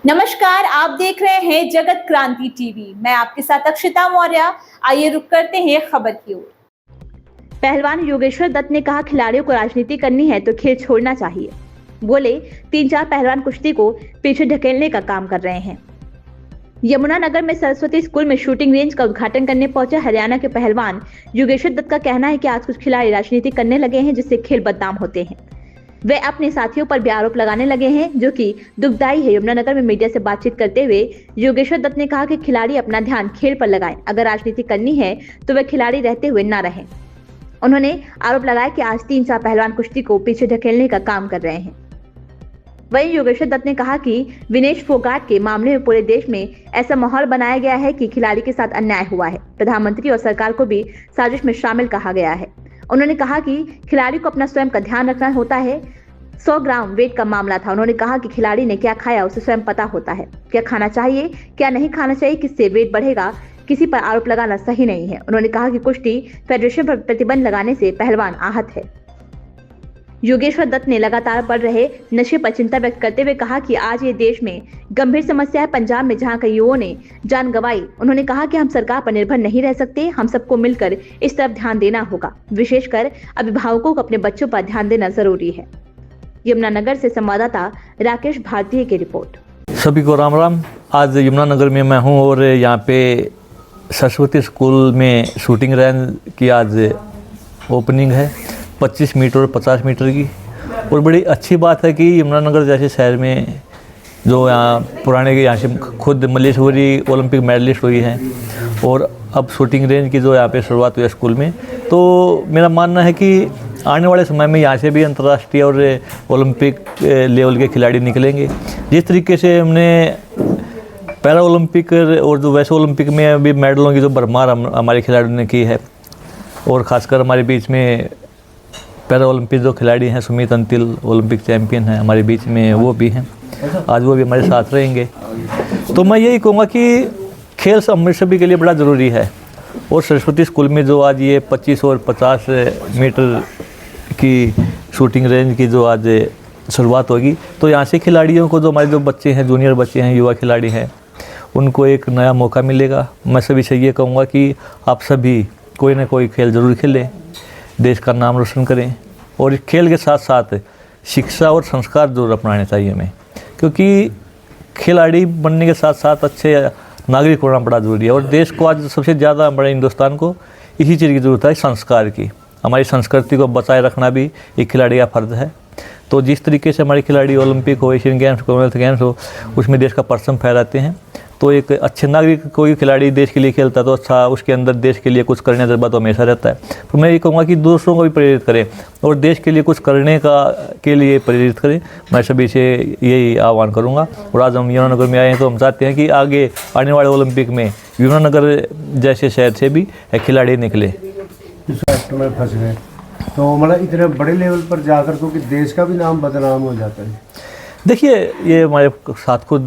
नमस्कार, आप देख रहे हैं जगत क्रांति टीवी। मैं आपके साथ अक्षिता मौर्य। आइए रुक करते हैं खबर की ओर। पहलवान योगेश्वर दत्त ने कहा, खिलाड़ियों को राजनीति करनी है तो खेल छोड़ना चाहिए। बोले 3-4 पहलवान कुश्ती को पीछे ढकेलने का काम कर रहे हैं। यमुनानगर में सरस्वती स्कूल में शूटिंग रेंज का उद्घाटन करने पहुंचे हरियाणा के पहलवान योगेश्वर दत्त का कहना है कि आज कुछ खिलाड़ी राजनीति करने लगे हैं, जिससे खेल बदनाम होते हैं। वे अपने साथियों पर भी आरोप लगाने लगे हैं, जो कि दुखदायी है। यमुनानगर में मीडिया से बातचीत करते हुए योगेश्वर दत्त ने कहा कि खिलाड़ी अपना ध्यान खेल पर लगाएं। अगर राजनीति करनी है तो वे खिलाड़ी रहते हुए न रहें। उन्होंने आरोप लगाया कि आज 3-4 पहलवान कुश्ती को पीछे ढकेलने का काम कर रहे हैं। वहीं योगेश्वर दत्त ने कहा कि विनेश फोगाट के मामले में पूरे देश में ऐसा माहौल बनाया गया है कि खिलाड़ी के साथ अन्याय हुआ है। प्रधानमंत्री और सरकार को भी साजिश में शामिल कहा गया है। उन्होंने कहा कि खिलाड़ी को अपना स्वयं का ध्यान रखना होता है। 100 ग्राम वेट का मामला था। उन्होंने कहा कि खिलाड़ी ने क्या खाया उसे स्वयं पता होता है, क्या खाना चाहिए क्या नहीं खाना चाहिए, किससे वेट बढ़ेगा। किसी पर आरोप लगाना सही नहीं है। उन्होंने कहा कि कुश्ती फेडरेशन पर प्रतिबंध लगाने से पहलवान आहत है। योगेश्वर दत्त ने लगातार बढ़ रहे नशे पर चिंता व्यक्त करते हुए कहा कि आज ये देश में गंभीर समस्या है। पंजाब में जहां कई युवाओं ने जान गंवाई, उन्होंने कहा कि हम सरकार पर निर्भर नहीं रह सकते। हम सबको मिलकर इस तरफ ध्यान देना होगा। विशेषकर अभिभावकों को अपने बच्चों पर ध्यान देना जरूरी है। यमुनानगर से संवाददाता राकेश भारतीय की रिपोर्ट। सभी को राम राम। आज यमुनानगर में मैं हूं और यहाँ पे सरस्वती स्कूल में शूटिंग रेंज की आज ओपनिंग है 25 मीटर और 50 मीटर की। और बड़ी अच्छी बात है कि यमुनानगर जैसे शहर में जो यहाँ पुराने के यहाँ से खुद मल्लेश्वरी ओलंपिक मेडलिस्ट हुई हैं और अब शूटिंग रेंज की जो यहाँ पे शुरुआत हुई है स्कूल में, तो मेरा मानना है कि आने वाले समय में यहाँ से भी अंतर्राष्ट्रीय और ओलंपिक लेवल के खिलाड़ी निकलेंगे। जिस तरीके से हमने पैरा ओलंपिक और जो वैसे ओलंपिक में अभी मेडलों की जो भरमार हमारे खिलाड़ियों ने की है, और ख़ासकर हमारे बीच में पैरा ओलंपिक जो खिलाड़ी हैं सुमित अंतिल ओलंपिक चैम्पियन हैं हमारे बीच में, वो भी हैं। आज वो भी हमारे साथ रहेंगे। तो मैं यही कहूँगा कि खेल हम सभी के लिए बड़ा ज़रूरी है। और सरस्वती स्कूल में जो आज ये 25 और 50 मीटर की शूटिंग रेंज की जो आज शुरुआत होगी, तो यहाँ से खिलाड़ियों को, जो हमारे जो बच्चे हैं, जूनियर बच्चे हैं, युवा खिलाड़ी हैं, उनको एक नया मौका मिलेगा। मैं सभी से ये कहूँगा कि आप सभी कोई ना कोई खेल ज़रूर खेलें, देश का नाम रोशन करें। और खेल के साथ साथ शिक्षा और संस्कार ज़रूर अपनाने चाहिए हमें, क्योंकि खिलाड़ी बनने के साथ साथ अच्छे नागरिक होना बड़ा ज़रूरी है। और देश को आज सबसे ज़्यादा, बड़े हिंदुस्तान को इसी चीज़ की ज़रूरत है, संस्कार की। हमारी संस्कृति को बचाए रखना भी एक खिलाड़ी का फ़र्ज़ है। तो जिस तरीके से हमारे खिलाड़ी ओलंपिक हो, एशियन गेम्स, कॉमनवेल्थ गेम्स हो, उसमें देश का परचम फहराते हैं, तो एक अच्छे नागरिक, कोई खिलाड़ी देश के लिए खेलता है तो अच्छा, उसके अंदर देश के लिए कुछ करने का जज्बा तो हमेशा रहता है। तो मैं ये कहूँगा कि दूसरों को भी प्रेरित करें और देश के लिए कुछ करने के लिए प्रेरित करें। मैं सभी से यही आह्वान करूँगा। और आज हम यमुनानगर में आए हैं तो हम चाहते हैं कि आगे आने वाले ओलंपिक में यमुनानगर जैसे शहर से भी खिलाड़ी निकले। इस एक्ट में फंस गए तो मतलब इतने बड़े लेवल पर जाकर तो कि देश का भी नाम बदनाम हो जाता है। देखिए, ये हमारे साथ खुद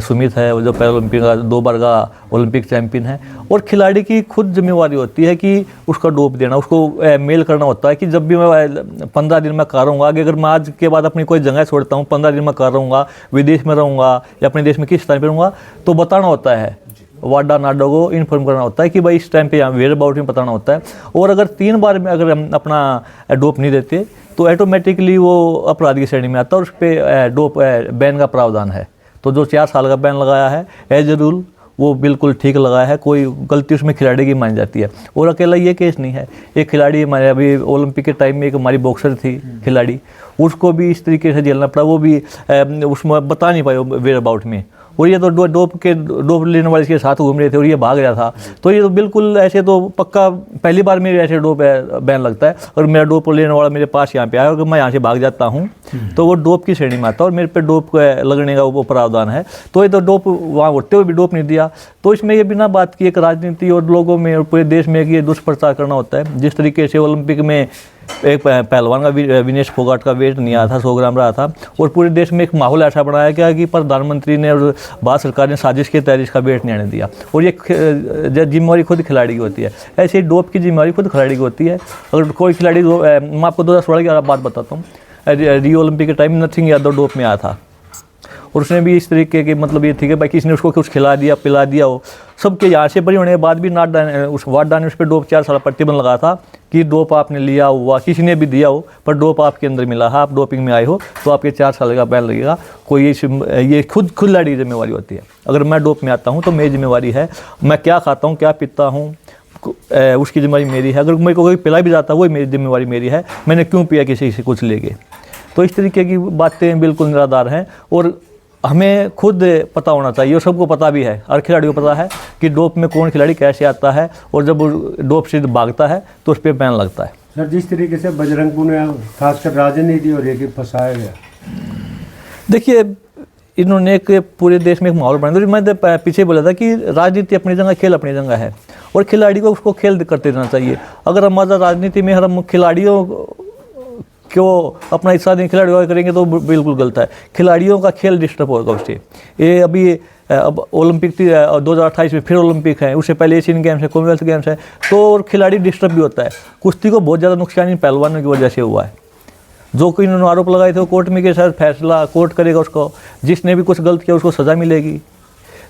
सुमित है, जो पैरा ओलंपिक का 2 बार का ओलंपिक चैम्पियन है। और खिलाड़ी की खुद जिम्मेवारी होती है कि उसका डोप देना, उसको मेल करना होता है कि जब भी मैं 15 दिन में कर रहूँगा, अगर मैं आज के बाद अपनी कोई जगह छोड़ता हूँ, 15 दिन में कर रहूँगा, विदेश में रहूँगा या अपने देश में किस टाइम पर रहूँगा, तो बताना होता है, वाडा नाडो को इन्फॉर्म करना होता है कि भाई इस टाइम पे यहाँ वेयर अबाउट में बताना होता है। और अगर 3 बार में अगर हम अपना डोप नहीं देते तो ऑटोमेटिकली वो अपराध की श्रेणी में आता है और उस पर डोप बैन का प्रावधान है। तो जो 4 साल का बैन लगाया है एज ए रूल, वो बिल्कुल ठीक लगाया है। कोई गलती उसमें खिलाड़ी की मानी जाती है। और अकेला ये केस नहीं है, एक खिलाड़ी हमारे अभी ओलंपिक के टाइम में एक हमारी बॉक्सर थी खिलाड़ी, उसको भी इस तरीके से झेलना पड़ा। वो भी उसमें बता नहीं पाए वेयर अबाउट में, और ये तो डोप लेने वाले इसके साथ घूम रहे थे और ये भाग रहा था। तो ये तो बिल्कुल ऐसे तो पक्का पहली बार मेरे ऐसे डोप बैन लगता है। और मेरा डोप लेने वाला मेरे पास यहाँ पे आया और मैं यहाँ से भाग जाता हूँ तो वो डोप की श्रेणी में आता है और मेरे पे डोप लगने का वो प्रावधान है। तो ये तो डोप वहाँ होते हुए भी डोप नहीं दिया। तो इसमें ये बिना बात की एक राजनीति और लोगों में और पूरे देश में ये दुष्प्रचार करना होता है। जिस तरीके से ओलंपिक में एक पहलवान का विनेश फोगाट का वेट नहीं आया था, 100 ग्राम रहा था, और पूरे देश में एक माहौल ऐसा बनाया गया कि प्रधानमंत्री ने और भारत सरकार ने साजिश के तहत इसका वेट नहीं आने दिया। और ये जिम्मेवारी खुद खिलाड़ी की होती है। ऐसे ही डोप की जिम्मेवारी खुद खिलाड़ी की होती है। अगर कोई खिलाड़ी, मैं आपको 2016 की बात बताता हूँ, रियो ओलंपिक के टाइम नथिंग यादव डोप में आया था और उसने भी इस तरीके के मतलब ये थी कि भाई किसी ने उसको कुछ खिला दिया पिला दिया हो, सबके यहाँ से बरी होने के बाद भी नाट डालने उस वाट डालने उस पर डोप 4 साल प्रतिबंध लगा था कि डोप आपने लिया हुआ किसी ने भी दिया हो पर डोप आपके अंदर मिला है, आप डोपिंग में आए हो तो आपके 4 साल का बैन लगेगा। कोई ये खुद खिलाड़ी जिम्मेवारी होती है। अगर मैं डोप में आता हूँ तो मेरी जिम्मेवारी है, मैं क्या खाता हूँ क्या पीता हूँ उसकी जिम्मेवारी मेरी है। अगर मेरे को कोई पिला भी जाता है वही मेरी जिम्मेवारी मेरी है, मैंने क्यों पिया किसी से कुछ लेके। तो इस तरीके की बातें बिल्कुल निराधार हैं और हमें खुद पता होना चाहिए और सबको पता भी है, हर खिलाड़ी को पता है कि डोप में कौन खिलाड़ी कैसे आता है और जब वो डोप से भागता है तो उस पर बैन लगता है। सर जिस तरीके से बजरंग ने खासकर राजनीति और ये कि फंसाया गया, देखिए इन्होंने एक पूरे देश में एक माहौल बना दिया। मैं पीछे बोला था कि राजनीति अपनी जगह खेल अपनी जगह है और खिलाड़ी को उसको खेल करते रहना चाहिए। अगर हमारा राजनीति में हम खिलाड़ियों क्यों अपना हिस्सा नहीं खिलाड़ियों करेंगे तो बिल्कुल गलत है। खिलाड़ियों का खेल डिस्टर्ब होगा उससे। ये अभी अब ओलंपिक 2028 में फिर ओलंपिक है, उससे पहले एशियन गेम्स है, कॉमनवेल्थ गेम्स है, तो और खिलाड़ी डिस्टर्ब भी होता है। कुश्ती को बहुत ज़्यादा नुकसान इन पहलवानों की वजह से हुआ है। जो कोई इन्होंने आरोप लगाए थे वो कोर्ट में के साथ फैसला कोर्ट करेगा उसको, जिसने भी कुछ गलत किया उसको सज़ा मिलेगी।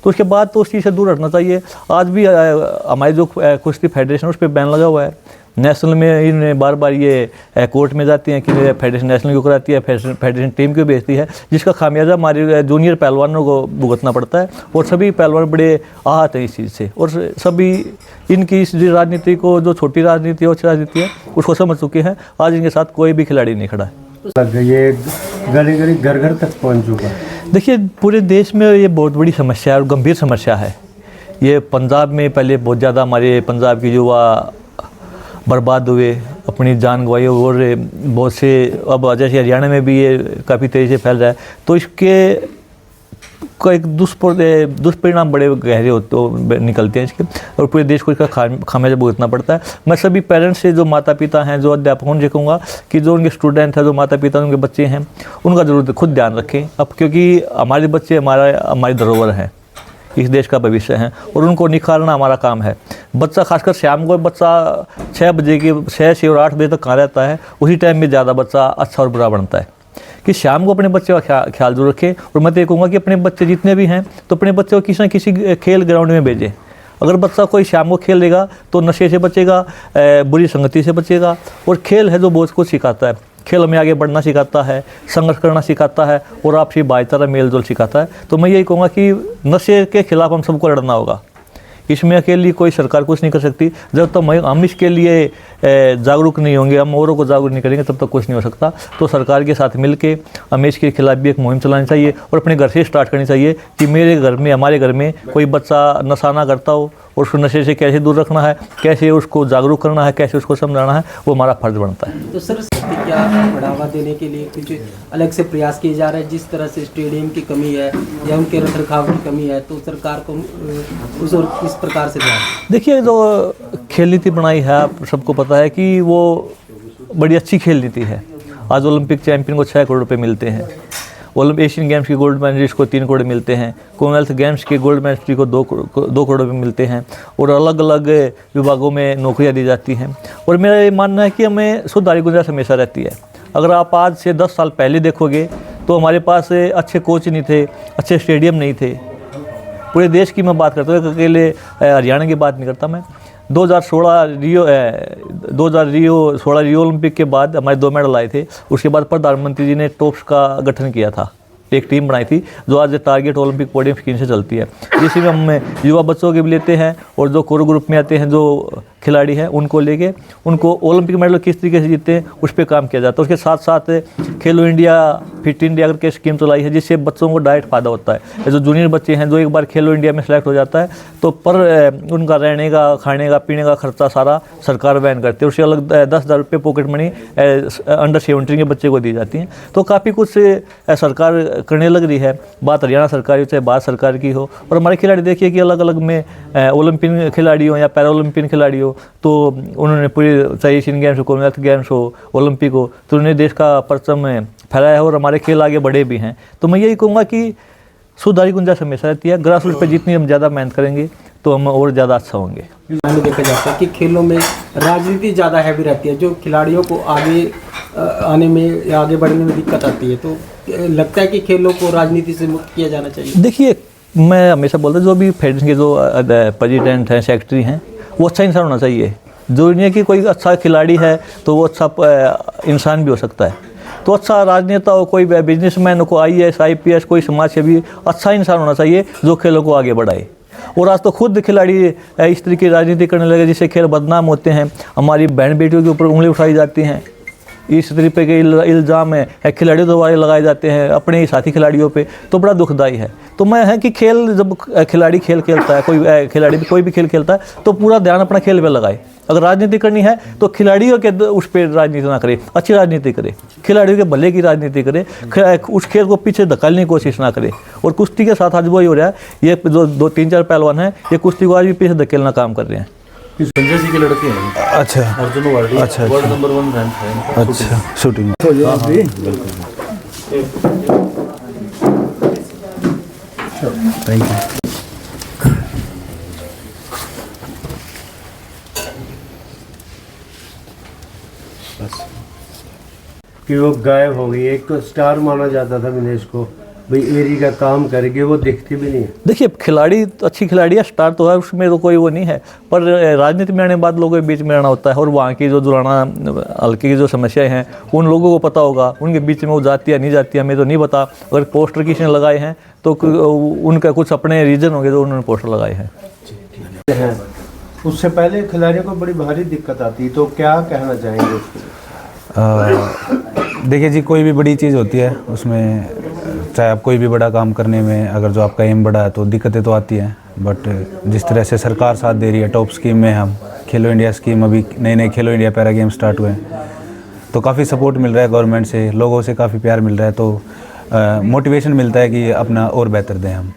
तो उसके बाद तो उस चीज़ से दूर हटना चाहिए। आज भी हमारी जो कुश्ती फेडरेशन उस पर बैन लगा हुआ है। नेशनल में इन्हें बार बार ये कोर्ट में जाती हैं कि फेडरेशन नेशनल क्यों कराती है, फेडरेशन टीम क्यों भेजती है, जिसका खामियाजा हमारे जूनियर पहलवानों को भुगतना पड़ता है। और सभी पहलवान बड़े आहत हैं इस चीज़ से और सभी इनकी इस राजनीति को, जो छोटी राजनीति है अच्छी राजनीति है, उसको समझ चुके हैं। आज इनके साथ कोई भी खिलाड़ी नहीं खड़ा है। लग गई ये गली गली घर घर तक पहुंच चुका है। देखिए पूरे देश में ये बहुत बड़ी समस्या है और गंभीर समस्या है। ये पंजाब में पहले बहुत ज़्यादा हमारे पंजाब के युवा बर्बाद हुए, अपनी जान गंवाई और बहुत से अब जैसे हरियाणा में भी ये काफ़ी तेज़ी से फैल रहा है। तो इसके को एक दुष्परिणाम बड़े गहरे होते निकलते हैं इसके और पूरे देश को इसका खामियाजा भुगतना पड़ता है। मैं सभी पेरेंट्स से, जो माता पिता हैं, जो अध्यापक, उनसे कहूँगा कि जो उनके स्टूडेंट हैं, जो माता पिता उनके बच्चे हैं, उनका ज़रूर खुद ध्यान रखें अब, क्योंकि हमारे बच्चे हमारी धरोहर हैं, इस देश का भविष्य है और उनको निखारना हमारा काम है। बच्चा खासकर शाम को बच्चा 6 से और 8 बजे तक कहाँ रहता है, उसी टाइम में ज़्यादा बच्चा अच्छा और बुरा बनता है। कि शाम को अपने बच्चे का ख्याल जरूर रखें और मैं तो ये कहूँगा कि अपने बच्चे जितने भी हैं तो अपने बच्चे को किसी न किसी खेल ग्राउंड में भेजें। अगर बच्चा कोई शाम को खेल लेगा तो नशे से बचेगा, बुरी संगति से बचेगा। और खेल है जो बहुत कुछ सिखाता है। खेल हमें आगे बढ़ना सिखाता है, संघर्ष करना सिखाता है और आपसी भाईचारा मेल जोल सिखाता है। तो मैं यही कहूँगा कि नशे के खिलाफ हम सबको लड़ना होगा। इसमें अकेली कोई सरकार कुछ नहीं कर सकती। जब तक हम इसके लिए जागरूक नहीं होंगे, हम औरों को जागरूक नहीं करेंगे, तब तक कुछ नहीं हो सकता। तो सरकार के साथ मिलके हमें इसके खिलाफ भी एक मुहिम चलानी चाहिए और अपने घर से स्टार्ट करनी चाहिए कि मेरे घर में, हमारे घर में कोई बच्चा नशा ना करता हो और उसको नशे से कैसे दूर रखना है, कैसे उसको जागरूक करना है, कैसे उसको समझाना है, वो हमारा फर्ज बनता है। तो सर क्या बढ़ावा देने के लिए कुछ अलग से प्रयास किए जा रहे हैं? जिस तरह से स्टेडियम की कमी है या उनके रखरखाव की कमी है, तो सरकार को उस और किस प्रकार से ध्यान? देखिए जो खेल नीति बनाई है, आप सबको पता है कि वो बड़ी अच्छी खेल नीति है। आज ओलंपिक चैंपियन को 6 करोड़ रुपये मिलते हैं, एशियन गेम्स के गोल्ड मेडलिस्ट को 3 करोड़ मिलते हैं, कॉमनवेल्थ गेम्स के गोल्ड मेडलिस्ट को 2 करोड़ रुपये मिलते हैं और अलग अलग विभागों में नौकरियां दी जाती हैं। और मेरा ये मानना है कि हमें सुधार की गुंजाइश हमेशा रहती है। अगर आप आज से 10 साल पहले देखोगे तो हमारे पास अच्छे कोच नहीं थे, अच्छे स्टेडियम नहीं थे। पूरे देश की मैं बात करता हूँ, अकेले हरियाणा की बात नहीं करता मैं। 2016 रियो ओलंपिक के बाद हमारे 2 मेडल आए थे। उसके बाद प्रधानमंत्री जी ने टॉप्स का गठन किया था, एक टीम बनाई थी जो आज टारगेट ओलंपिक पोडियम स्कीम से चलती है, जिसमें हम युवा बच्चों के भी लेते हैं और जो कोर ग्रुप में आते हैं जो खिलाड़ी हैं उनको लेके उनको ओलंपिक मेडल किस तरीके से जीते हैं उस पर काम किया जाता है। उसके साथ साथ खेलो इंडिया, फिट इंडिया करके स्कीम चलाई है, जिससे बच्चों को डायरेक्ट फ़ायदा होता है। जो जूनियर बच्चे हैं जो एक बार खेलो इंडिया में सेलेक्ट हो जाता है तो पर उनका रहने का, खाने का, पीने का खर्चा सारा सरकार वहन करती है। उससे अलग 10,000 रुपये पॉकेट मनी अंडर 17 के बच्चे को दी जाती हैं। तो काफ़ी कुछ सरकार करने लग रही है, बात हरियाणा सरकार हो चाहे बात सरकार की हो। और हमारे खिलाड़ी देखिए कि अलग अलग में ओलंपिक खिलाड़ी हो या पैरा ओलंपिक खिलाड़ी हो, तो उन्होंने पूरी चाहे एशियन गेम्स हो, कॉमनवेल्थ गेम्स हो, ओलंपिक हो, तो उन्होंने देश का परचम फैलाया है और हमारे खेल आगे बढ़े भी हैं। तो मैं यही कहूँगा कि सुधार की गुंजाइश हमेशा रहती है। ग्रास रूट पर जितनी हम ज़्यादा मेहनत करेंगे तो हम और ज़्यादा अच्छा होंगे। देखा जाता है कि खेलों में राजनीति ज़्यादा हैवी रहती है, जो खिलाड़ियों को आगे आने में या आगे बढ़ने में दिक्कत आती है, तो लगता है कि खेलों को राजनीति से मुक्त किया जाना चाहिए। देखिए, मैं हमेशा बोलता हूँ जो भी फेडरेशन के जो प्रेसिडेंट हैं, सेक्रेटरी हैं, वो अच्छा इंसान होना चाहिए। जरूरी नहीं है कि कोई अच्छा खिलाड़ी है तो वो अच्छा इंसान भी हो सकता है। तो अच्छा राजनेता हो, कोई बिजनेसमैन हो, कोई IAS IPS, कोई समाज सेवी, अच्छा इंसान होना चाहिए जो खेलों को आगे बढ़ाए। और आज तो खुद खिलाड़ी इस तरीके की राजनीति करने लगे जिससे खेल बदनाम होते हैं। हमारी बहन बेटियों के ऊपर उंगली उठाई जाती हैं, इस तरीके के इल्ज़ाम है खिलाड़ियों द्वारा लगाए जाते हैं अपने ही साथी खिलाड़ियों पे, तो बड़ा दुखदाई है। तो मैं है कि खेल जब खिलाड़ी खेल खेलता है, कोई खिलाड़ी कोई भी खेल खेलता है तो पूरा ध्यान अपना खेल पे लगाए। अगर राजनीति करनी है तो खिलाड़ियों के उस पर राजनीति ना करे, अच्छी राजनीति करे, खिलाड़ियों के भले की राजनीति करे, उस खेल को पीछे धकेलने की कोशिश ना करे। और कुश्ती के साथ आज वही हो रहा है, ये जो 3-4 पहलवान हैं ये कुश्ती को आज भी पीछे धकेलना काम कर रहे हैं। संजय जी के लड़के हैं। अच्छा, अर्जुन वार्डी, अच्छा, वर्ल्ड नंबर 1 रैंक है इनका। अच्छा, शूटिंग में। Thank you. कि वो गायब हो गई। एक तो स्टार माना जाता था विनेश को, भाई एरी का काम करेंगे, वो दिखती भी नहीं है। देखिए, खिलाड़ी तो अच्छी खिलाड़ी है, स्टार तो है, उसमें तो कोई वो नहीं है, पर राजनीति में आने के बाद लोगों के बीच में रहना होता है। और वहाँ की जो दुराना हल्के की जो समस्याएं हैं उन लोगों को पता होगा, उनके बीच में वो जाती है नहीं जाती हमें तो नहीं पता। अगर पोस्टर किसी ने लगाए हैं तो उनका कुछ अपने रीजन होंगे जो उन्होंने पोस्टर लगाए हैं। उससे पहले खिलाड़ियों को बड़ी भारी दिक्कत आती, तो क्या कहना चाहेंगे उसको? देखिए जी, कोई भी बड़ी चीज़ होती है उसमें, चाहे आप कोई भी बड़ा काम करने में अगर जो आपका एम बड़ा है तो दिक्कतें तो आती हैं। बट जिस तरह से सरकार साथ दे रही है, टॉप स्कीम में हम खेलो इंडिया स्कीम, अभी नए खेलो इंडिया पैरा गेम स्टार्ट हुए हैं, तो काफ़ी सपोर्ट मिल रहा है गवर्नमेंट से, लोगों से काफ़ी प्यार मिल रहा है, तो मोटिवेशन मिलता है कि अपना और बेहतर दें हम।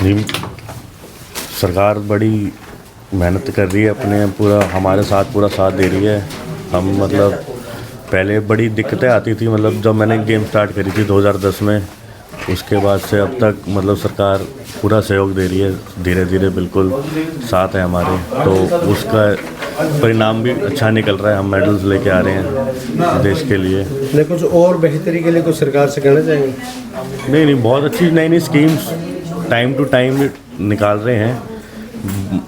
जी, सरकार बड़ी मेहनत कर रही है, अपने पूरा हमारे साथ पूरा साथ दे रही है। हम मतलब पहले बड़ी दिक्कतें आती थी, मतलब जब मैंने गेम स्टार्ट करी थी 2010 में, उसके बाद से अब तक मतलब सरकार पूरा सहयोग दे रही है, धीरे धीरे बिल्कुल साथ है हमारे, तो उसका परिणाम भी अच्छा निकल रहा है। हम मेडल्स लेके आ रहे हैं देश के लिए। नहीं, कुछ और बेहतरी के लिए कुछ सरकार से कहना चाहेंगे? नहीं, बहुत अच्छी नई नई स्कीम्स टाइम टू टाइम निकाल रहे हैं।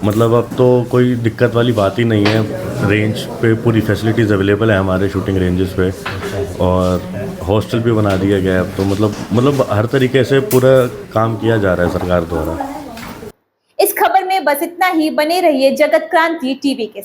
मतलब अब तो कोई दिक्कत वाली बात ही नहीं है। रेंज पे पूरी फैसिलिटीज़ अवेलेबल है हमारे शूटिंग रेंजेस पे, और हॉस्टल भी बना दिया गया है अब तो। मतलब हर तरीके से पूरा काम किया जा रहा है सरकार द्वारा। इस खबर में बस इतना ही। बने रहिए जगत क्रांति टीवी के साथ।